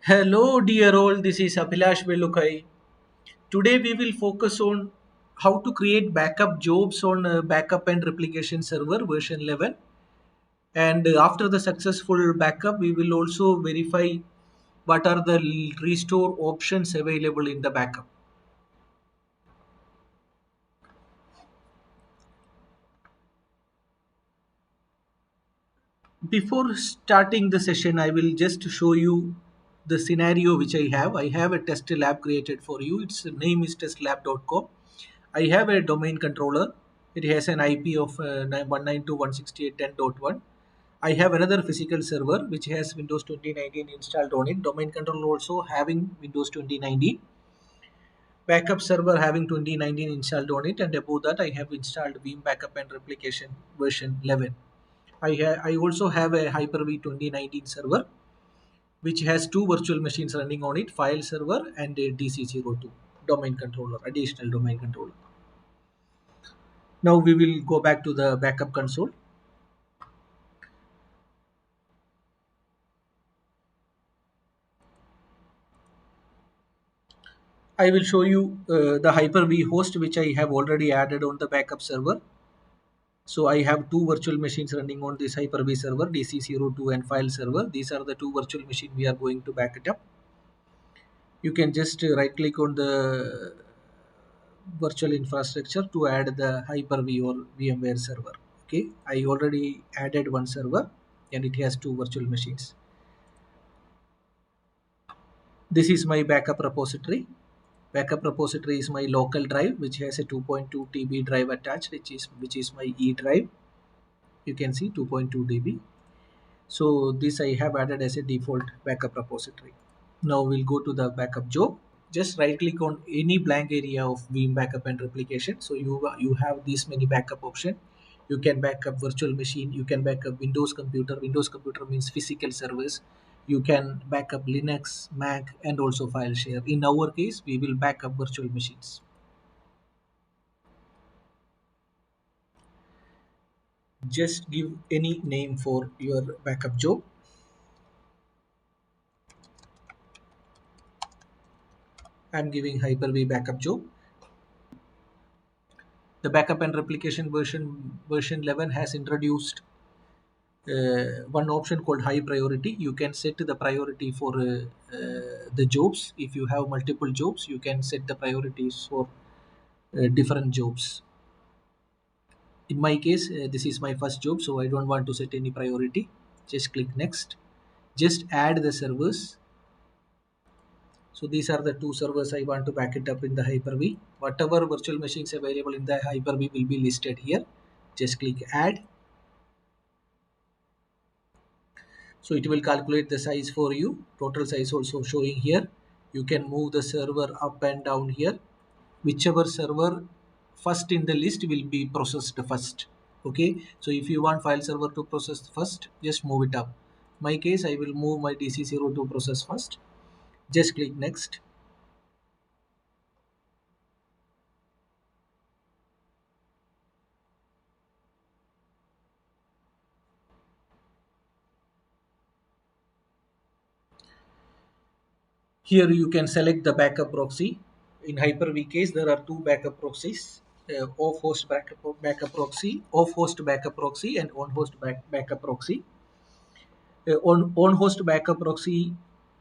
Hello, dear all. This is Abhilash Velukai. Today we will focus on how to create backup jobs on backup and replication server version 11. And after the successful backup, we will also verify what are the restore options available in the backup. Before starting the session, I will just show you the scenario which I have. I have a test lab created for you. Its name is testlab.com. I have a domain controller. It has an IP of 192.168.10.1. I have another physical server which has Windows 2019 installed on it. Domain controller also having Windows 2019. Backup server having 2019 installed on it, and above that I have installed Veeam Backup and Replication version 11. I also have a Hyper-V 2019 server which has two virtual machines running on it, file server and a DC02 domain controller, additional domain controller. Now we will go back to the backup console. I will show you the Hyper-V host which I have already added on the backup server. So I have two virtual machines running on this Hyper-V server, DC02 and file server. These are the two virtual machines we are going to back it up. You can just right click on the virtual infrastructure to add the Hyper-V or VMware server. Okay, I already added one server and it has two virtual machines. This is my backup repository. Backup repository is my local drive which has a 2.2 TB drive attached, which is my E drive. You can see 2.2 TB. So this I have added as a default backup repository. Now we'll go to the backup job. Just right click on any blank area of Veeam backup and replication. So you have these many backup option. You can backup virtual machine. You can backup Windows computer. Windows computer means physical servers. You can backup Linux, Mac, and also file share. In our case, we will backup virtual machines. Just give any name for your backup job. I'm giving Hyper-V backup job. The backup and replication version 11 has introduced one option called high priority. You can set the priority for the jobs. If you have multiple jobs, you can set the priorities for different jobs. In my case, this is my first job, so I don't want to set any priority. Just click next. Just add the servers. So these are the two servers I want to back it up in the Hyper-V. Whatever virtual machines available in the Hyper-V will be listed here. Just click add. So it will calculate the size for you. Total size also showing here. You can move the server up and down here. Whichever server first in the list will be processed first. Okay, so if you want file server to process first, just move it up. My case, I will move my DC0 to process first. Just click next. Here you can select the backup proxy. In Hyper-V case, there are two backup proxies: off-host backup proxy, off-host backup proxy, and on-host backup proxy. On-host backup proxy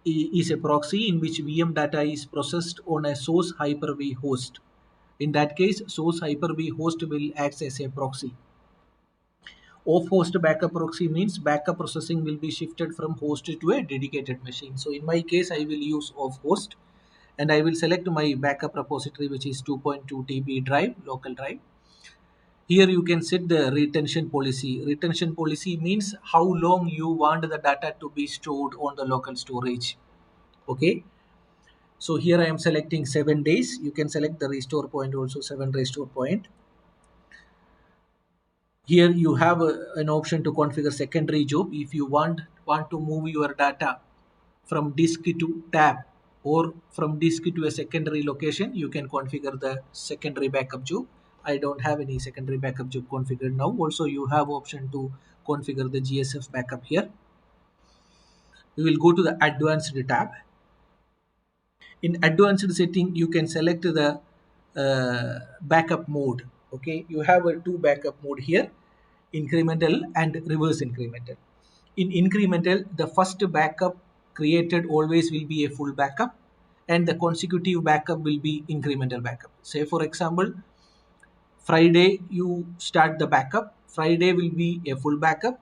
is a proxy in which VM data is processed on a source Hyper-V host. In that case, source Hyper-V host will act as a proxy. Off-host backup proxy means backup processing will be shifted from host to a dedicated machine. So in my case, I will use off-host and I will select my backup repository, which is 2.2 TB drive, local drive. Here you can set the retention policy. Retention policy means how long you want the data to be stored on the local storage. Okay. So here I am selecting 7 days. You can select the restore point also, 7 restore point. Here you have an option to configure secondary job. If you want to move your data from disk to tab or from disk to a secondary location, you can configure the secondary backup job. I don't have any secondary backup job configured now. Also, you have option to configure the GSF backup here. We will go to the advanced tab. In advanced setting, you can select the backup mode. Okay, you have a two backup mode here, incremental and reverse incremental. In incremental, the first backup created always will be a full backup, and the consecutive backup will be incremental backup. Say for example, Friday you start the backup. Friday will be a full backup.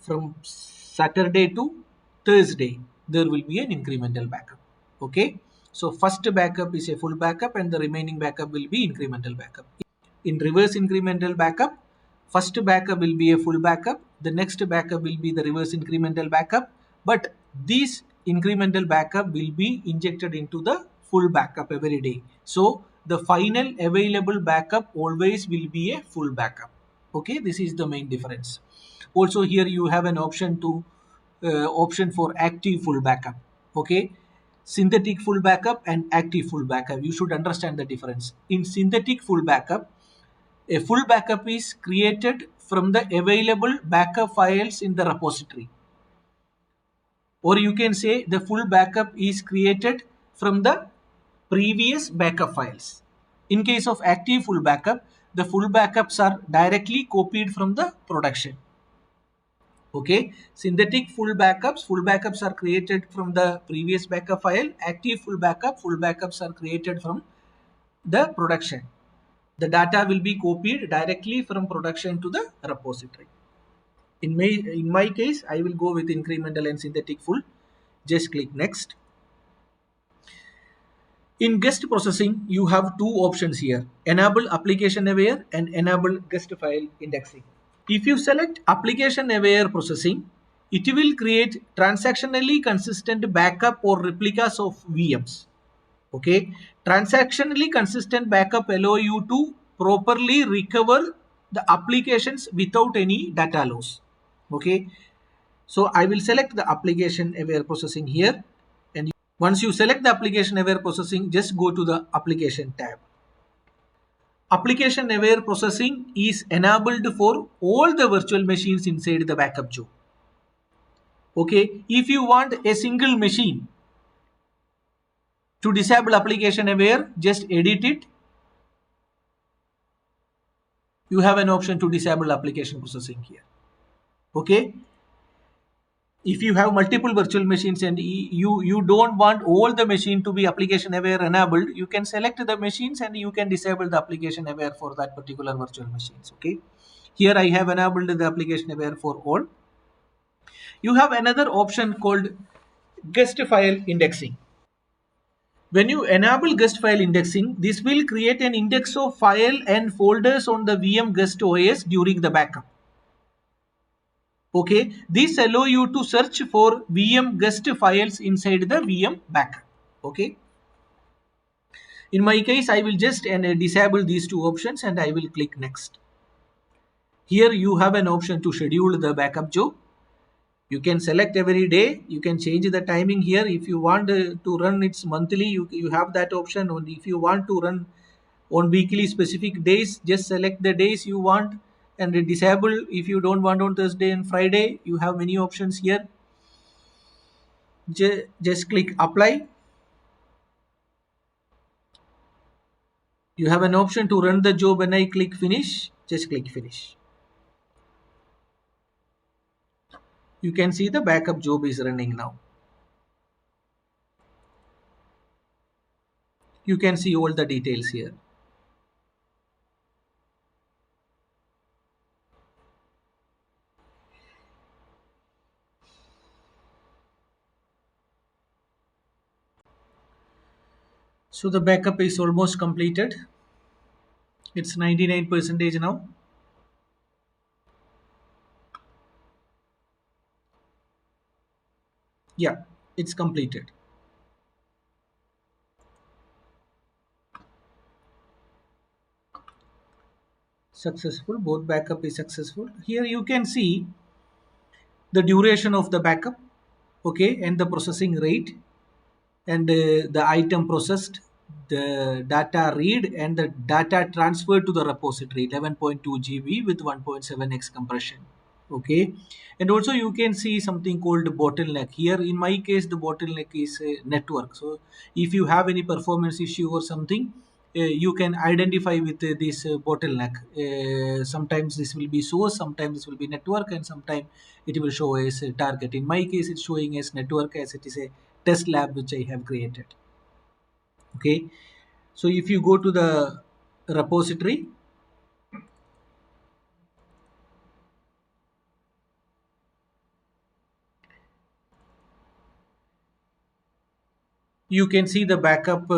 From Saturday to Thursday, there will be an incremental backup. Okay. So first backup is a full backup and the remaining backup will be incremental backup. In reverse incremental backup, first backup will be a full backup. The next backup will be the reverse incremental backup. But this incremental backup will be injected into the full backup every day. So the final available backup always will be a full backup. Okay, this is the main difference. Also here you have an option to option for active full backup. Okay, synthetic full backup and active full backup, you should understand the difference. In synthetic full backup, a full backup is created from the available backup files in the repository, or you can say the full backup is created from the previous backup files. In case of active full backup, the full backups are directly copied from the production. Okay, synthetic full backups are created from the previous backup file. Active full backups are created from the production. The data will be copied directly from production to the repository. In my case, I will go with incremental and synthetic full. Just click next. In guest processing, you have two options here: enable application aware and enable guest file indexing. If you select application aware processing, it will create transactionally consistent backup or replicas of VMs. Okay, transactionally consistent backup allow you to properly recover the applications without any data loss. Okay, so I will select the application aware processing here, and once you select the application aware processing, just go to the application tab. Application aware processing is enabled for all the virtual machines inside the backup job. Okay, if you want a single machine to disable application aware, just edit it. You have an option to disable application processing here. Okay, if you have multiple virtual machines and you don't want all the machine to be application aware enabled, you can select the machines and you can disable the application aware for that particular virtual machines. Okay, here I have enabled the application aware for all. You have another option called guest file indexing. When you enable guest file indexing, this will create an index of file and folders on the VM guest OS during the backup. Okay, this allow you to search for VM guest files inside the VM backup. Okay, in my case, I will just disable these two options and I will click next. Here you have an option to schedule the backup job. You can select every day. You can change the timing here. If you want to run it's monthly, you have that option. And if you want to run on weekly specific days, just select the days you want and disable if you don't want on Thursday and Friday. You have many options here. Just click apply. You have an option to run the job. When I click finish, just click finish. You can see the backup job is running now. You can see all the details here. So the backup is almost completed. It's 99% now. Yeah, it's completed. Successful, both backup is successful. Here you can see the duration of the backup, okay, and the processing rate, and the item processed, the data read, and the data transferred to the repository, 11.2 GB with 1.7x compression. Okay, and also you can see something called bottleneck. Here in my case the bottleneck is network. So if you have any performance issue or something, you can identify with this bottleneck. Sometimes this will be source, sometimes this will be network, and sometimes it will show as a target. In my case it's showing as network, as it is a test lab which I have created. Okay, so if you go to the repository, you can see the backup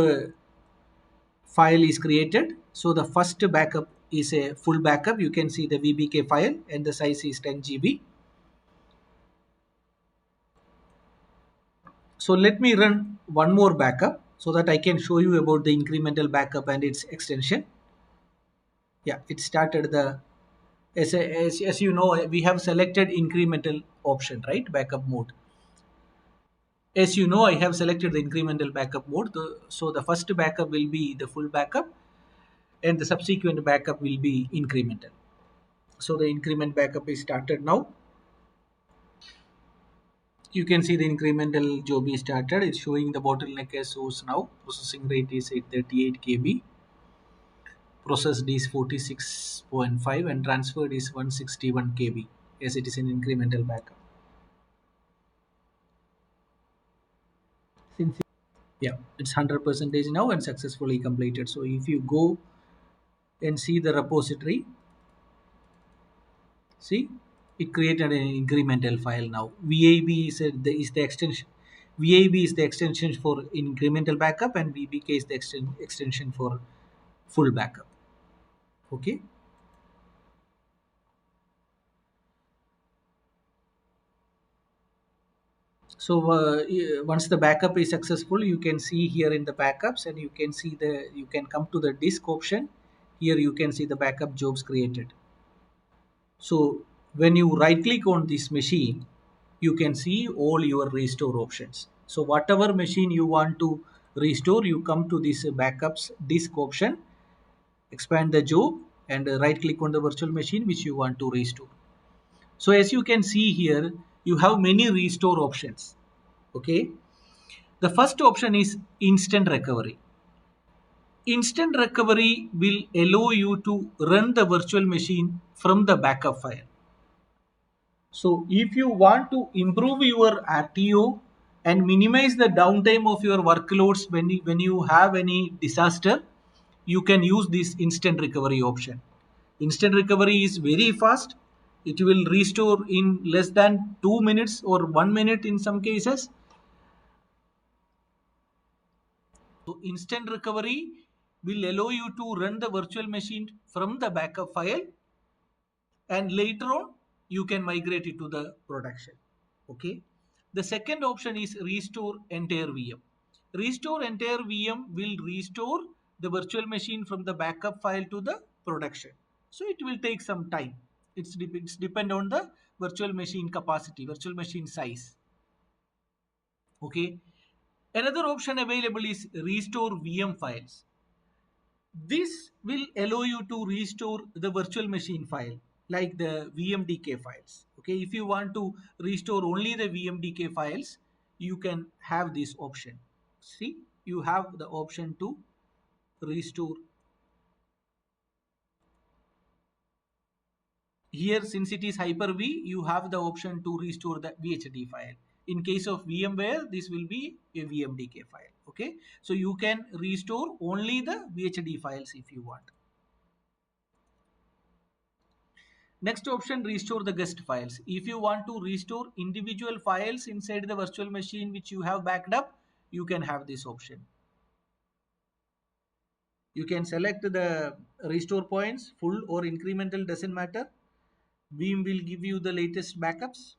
file is created. So the first backup is a full backup. You can see the VBK file and the size is 10 GB. So let me run one more backup so that I can show you about the incremental backup and its extension. Yeah, it started the, as you know, we have selected incremental option, right? Backup mode. As you know, I have selected the incremental backup mode. So the first backup will be the full backup and the subsequent backup will be incremental. So the increment backup is started now. You can see the incremental job is started. It's showing the bottleneck as source now. Processing rate is 838 KB. Processed is 46.5 and transferred is 161 KB as it is an incremental backup. Since yeah, it's 100 percentage now and successfully completed. So if you go and see the repository, see, it created an incremental file now. VAB is the extension. VAB is the extension for incremental backup and VBK is the extension for full backup. Okay. So once the backup is successful, you can see here in the backups and you can see you can come to the disk option. Here you can see the backup jobs created. So when you right click on this machine, you can see all your restore options. So whatever machine you want to restore, you come to this backups disk option, expand the job and right click on the virtual machine which you want to restore. So as you can see here, you have many restore options. Okay. The first option is instant recovery. Instant recovery will allow you to run the virtual machine from the backup file. So if you want to improve your RTO and minimize the downtime of your workloads when you have any disaster, you can use this instant recovery option. Instant recovery is very fast. It will restore in less than 2 minutes or 1 minute in some cases. So instant recovery will allow you to run the virtual machine from the backup file and later on you can migrate it to the production. Okay, the second option is restore entire VM. Restore entire VM will restore the virtual machine from the backup file to the production, so it will take some time. It's depend on the virtual machine capacity, virtual machine size. Okay, another option available is restore VM files. This will allow you to restore the virtual machine file like the VMDK files. Okay, if you want to restore only the VMDK files, you can have this option. See, you have the option to restore. Here, since it is Hyper-V, you have the option to restore the VHD file. In case of VMware, this will be a VMDK file. Okay, so you can restore only the VHD files if you want. Next option, restore the guest files. If you want to restore individual files inside the virtual machine which you have backed up, you can have this option. You can select the restore points, full or incremental, doesn't matter. Veeam will give you the latest backups.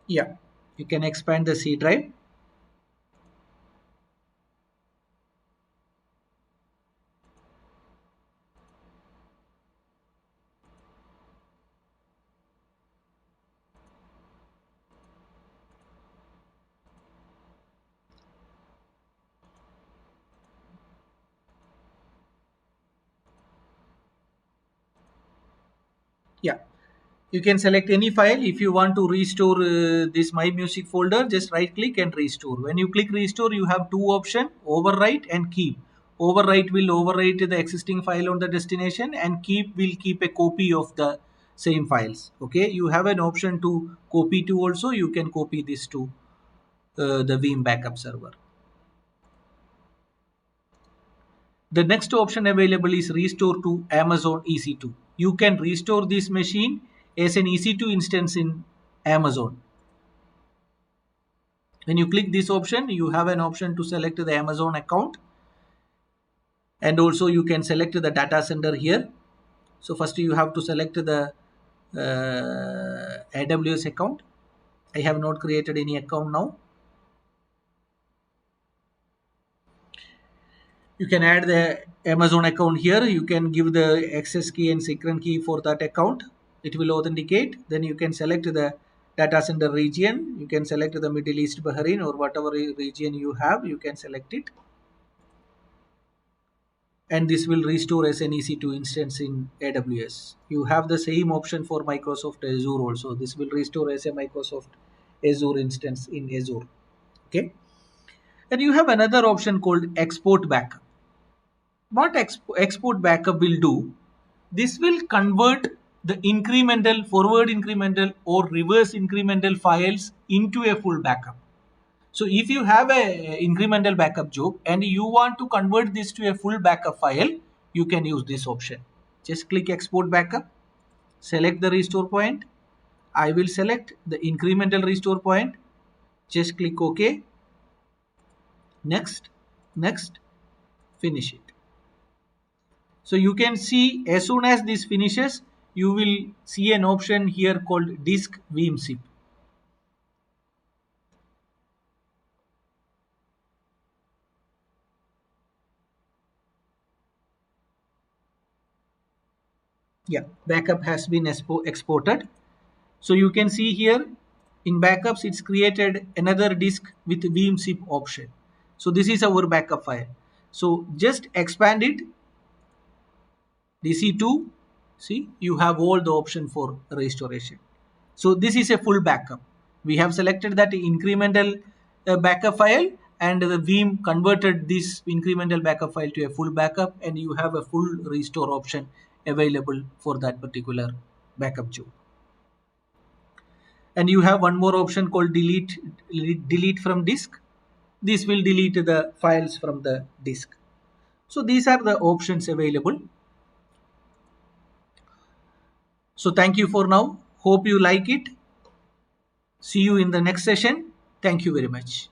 Yeah, you can expand the C drive. Yeah, you can select any file. If you want to restore this My Music folder, just right click and restore. When you click restore, you have two options: overwrite and keep. Overwrite will overwrite the existing file on the destination, and keep will keep a copy of the same files. Okay, you have an option to copy to also. You can copy this to the Veeam backup server. The next option available is restore to Amazon EC2. You can restore this machine as an EC2 instance in Amazon. When you click this option, you have an option to select the Amazon account, and also you can select the data center here. So first you have to select the AWS account. I have not created any account now. You can add the Amazon account here. You can give the access key and secret key for that account. It will authenticate. Then you can select the data center region. You can select the Middle East, Bahrain, or whatever region you have. You can select it. And this will restore as an EC2 instance in AWS. You have the same option for Microsoft Azure also. This will restore as a Microsoft Azure instance in Azure. Okay. And you have another option called export backup. What export backup will do, this will convert the incremental, forward incremental or reverse incremental files into a full backup. So if you have a incremental backup job and you want to convert this to a full backup file, you can use this option. Just click export backup, select the restore point. I will select the incremental restore point. Just click OK. Next, next, finish it. So you can see as soon as this finishes, you will see an option here called disk Veeam zip. Yeah, backup has been exported. So you can see here in backups, it's created another disk with Veeam zip option. So this is our backup file. So just expand it, DC2, see, you have all the option for restoration. So this is a full backup. We have selected that incremental backup file, and the Veeam converted this incremental backup file to a full backup, and you have a full restore option available for that particular backup job. And you have one more option called delete from disk. This will delete the files from the disk. So these are the options available. So thank you for now. Hope you like it. See you in the next session. Thank you very much.